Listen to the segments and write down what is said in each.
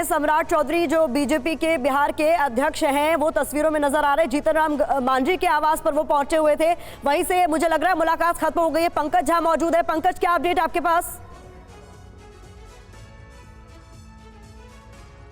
सम्राट चौधरी जो बीजेपी के बिहार के अध्यक्ष हैं, वो तस्वीरों में नजर आ रहे हैं। जीतन राम मांझी के आवास पर वो पहुंचे हुए थे। वहीं से मुझे लग रहा है मुलाकात खत्म हो गई है। पंकज झा मौजूद है। पंकज, क्या अपडेट आपके पास?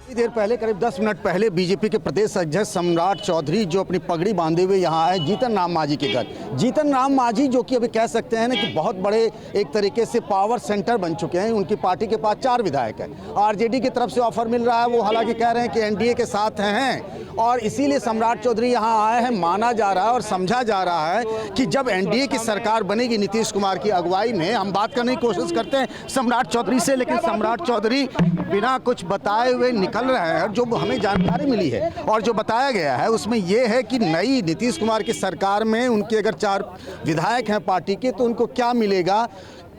देर पहले, करीब 10 मिनट पहले, बीजेपी के प्रदेश अध्यक्ष सम्राट चौधरी जो अपनी पगड़ी बांधे हुए यहाँ आए जीतन राम मांझी के घर। जीतन राम मांझी जो कि अभी कह सकते हैं ना कि बहुत बड़े एक तरीके से पावर सेंटर बन चुके हैं। उनकी पार्टी के पास 4 विधायक हैं। आरजेडी की तरफ से ऑफर मिल रहा है, वो हालांकि कह रहे हैं कि एनडीए के साथ हैं और इसीलिए सम्राट चौधरी यहाँ आए हैं। माना जा रहा है और समझा जा रहा है कि जब एनडीए की सरकार बनेगी नीतीश कुमार की अगुवाई में, हम बात करने की कोशिश करते हैं सम्राट चौधरी से, लेकिन सम्राट चौधरी बिना कुछ बताए हुए निकल रहे हैं। जो हमें जानकारी मिली है और जो बताया गया है उसमें यह है कि नई नीतीश कुमार की सरकार में उनके अगर 4 विधायक हैं पार्टी के, तो उनको क्या मिलेगा,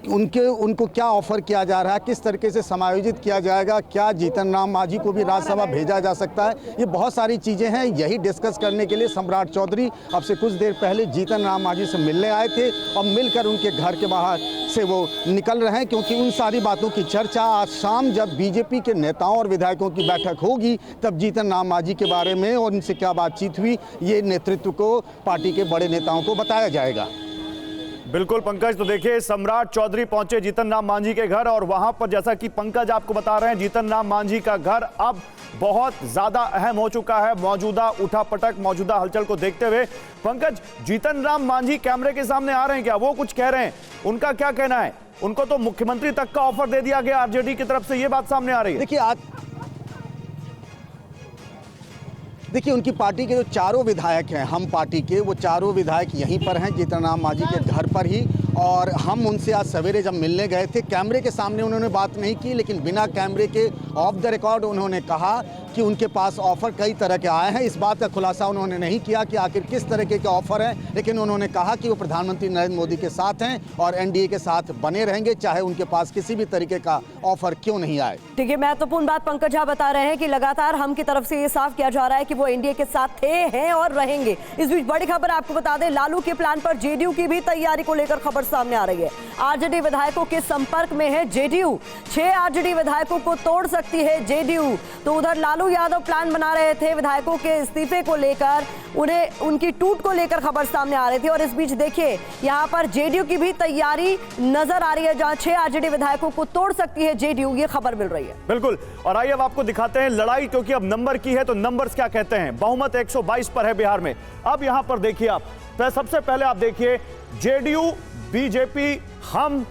उनको क्या ऑफर किया जा रहा है, किस तरीके से समायोजित किया जाएगा, क्या जीतन राम मांझी को भी राज्यसभा भेजा जा सकता है, ये बहुत सारी चीज़ें हैं। यही डिस्कस करने के लिए सम्राट चौधरी अब से कुछ देर पहले जीतन राम मांझी से मिलने आए थे और मिलकर उनके घर के बाहर से वो निकल रहे हैं, क्योंकि उन सारी बातों की चर्चा आज शाम जब बीजेपी के नेताओं और विधायकों की बैठक होगी तब जीतन राम मांझी के बारे में और उनसे क्या बातचीत हुई, ये नेतृत्व को, पार्टी के बड़े नेताओं को बताया जाएगा। बिल्कुल पंकज, तो देखिए सम्राट चौधरी पहुंचे जीतन राम मांझी के घर और वहां पर जैसा कि पंकज आपको बता रहे हैं, जीतन राम मांझी का घर अब बहुत ज्यादा अहम हो चुका है मौजूदा उठापटक, मौजूदा हलचल को देखते हुए। पंकज, जीतन राम मांझी कैमरे के सामने आ रहे हैं क्या? वो कुछ कह रहे हैं, उनका क्या कहना है? उनको तो मुख्यमंत्री तक का ऑफर दे दिया गया आरजेडी की तरफ से, ये बात सामने आ रही है। देखिए उनकी पार्टी के जो 4 विधायक हैं, हम पार्टी के, वो 4 विधायक यहीं पर हैं जीतन राम मांझी के घर पर ही। और हम उनसे आज सवेरे जब मिलने गए थे, कैमरे के सामने उन्होंने बात नहीं की, लेकिन बिना कैमरे के ऑफ द रिकॉर्ड उन्होंने कहा कि उनके पास ऑफर कई तरह के आए हैं। इस बात का खुलासा उन्होंने नहीं किया कि आखिर किस तरीके के ऑफर हैं, लेकिन उन्होंने कहा कि वो प्रधानमंत्री नरेंद्र मोदी के साथ हैं और एनडीए के साथ बने रहेंगे, चाहे उनके पास किसी भी तरीके का ऑफर क्यों नहीं आए। ठीक है, महत्वपूर्ण बात पंकज झा बता रहे हैं कि लगातार हम की तरफ से ये साफ किया जा रहा है कि वो एनडीए के साथ थे, हैं और रहेंगे। इस बीच बड़ी खबर आपको बता दें, लालू के प्लान पर जेडीयू की भी तैयारी को लेकर खबर सामने आ रही है। आरजेडी विधायकों के संपर्क में है जेडीयू। 6 आरजेडी विधायकों को तोड़ सकती है जेडीयू। तो उधर लालू यादव प्लान बना रहे थे विधायकों के इस्तीफे को लेकर, उन्हें उनकी टूट को लेकर खबर सामने आ रही थी। और इस बीच देखिए यहाँ पर जेडीयू की भी तैयारी नजर आ रही है, जहां 6 आरजेडी विधायकों को तोड़ सकती है जेडीयू, ये खबर मिल रही है। बिल्कुल, और आइए अब आपको दिखाते हैं लड़ाई, क्योंकि अब नंबर की है तो नंबर्स क्या कहते हैं। बहुमत 122 पर है बिहार में। अब यहां पर देखिए आप, तो सबसे पहले आप देखिए जेडीयू, बीजेपी, हम,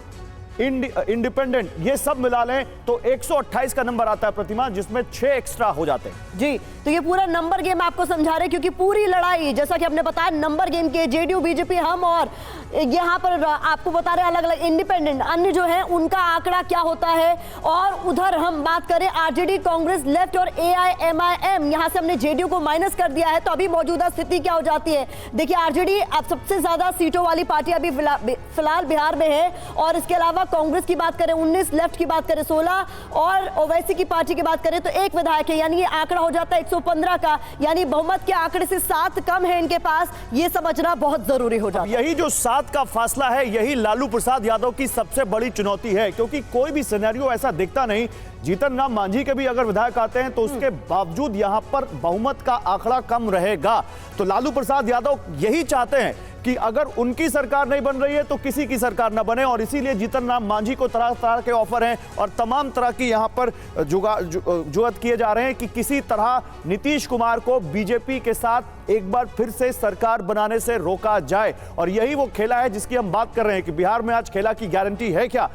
इंडिपेंडेंट, ये सब मिला लें तो 128 का नंबर आता है प्रतिमा, जिसमें 6 एक्स्ट्रा हो जाते हैं। जी, तो ये पूरा नंबर गेम आपको समझा रहे हैं, क्योंकि पूरी लड़ाई जैसा कि हमने बताया नंबर गेम के, जेडीयू, बीजेपी, हम और यहाँ पर आपको बता रहे हैं अलग अलग इंडिपेंडेंट अन्य जो है उनका आंकड़ा क्या होता है। और उधर हम बात करें आरजेडी, कांग्रेस, लेफ्ट और एआईएमआईएम, यहाँ से हमने जेडीयू को माइनस कर दिया है। तो अभी मौजूदा स्थिति क्या हो जाती है, देखिए आरजेडी अब सबसे ज्यादा सीटों वाली पार्टी अभी फिलहाल बिहार में है। और इसके अलावा कांग्रेस की बात करें 19, लेफ्ट की बात करें 16 और ओवैसी की पार्टी की बात करें तो 1 विधायक है, यानी ये आंकड़ा हो जाता है 115 का, यानी बहुमत के आंकड़े से 7 कम है इनके पास। ये समझना बहुत जरूरी हो जाता है। यही जो 7 का फासला है, यही लालू प्रसाद यादव की सबसे बड़ी चुनौती है, क्योंकि कोई भी सिनेरियो ऐसा दिखता नहीं। जीतन राम मांझी के भी अगर विधायक आते हैं तो उसके बावजूद यहां पर बहुमत का आंकड़ा कम रहेगा। तो लालू प्रसाद यादव यही चाहते हैं कि अगर उनकी सरकार नहीं बन रही है तो किसी की सरकार ना बने, और इसीलिए जीतन राम मांझी को तरह तरह के ऑफर हैं और तमाम तरह की यहां पर जुगत किए जा रहे हैं कि किसी तरह नीतीश कुमार को बीजेपी के साथ एक बार फिर से सरकार बनाने से रोका जाए। और यही वो खेला है जिसकी हम बात कर रहे हैं कि बिहार में आज खेला की गारंटी है क्या,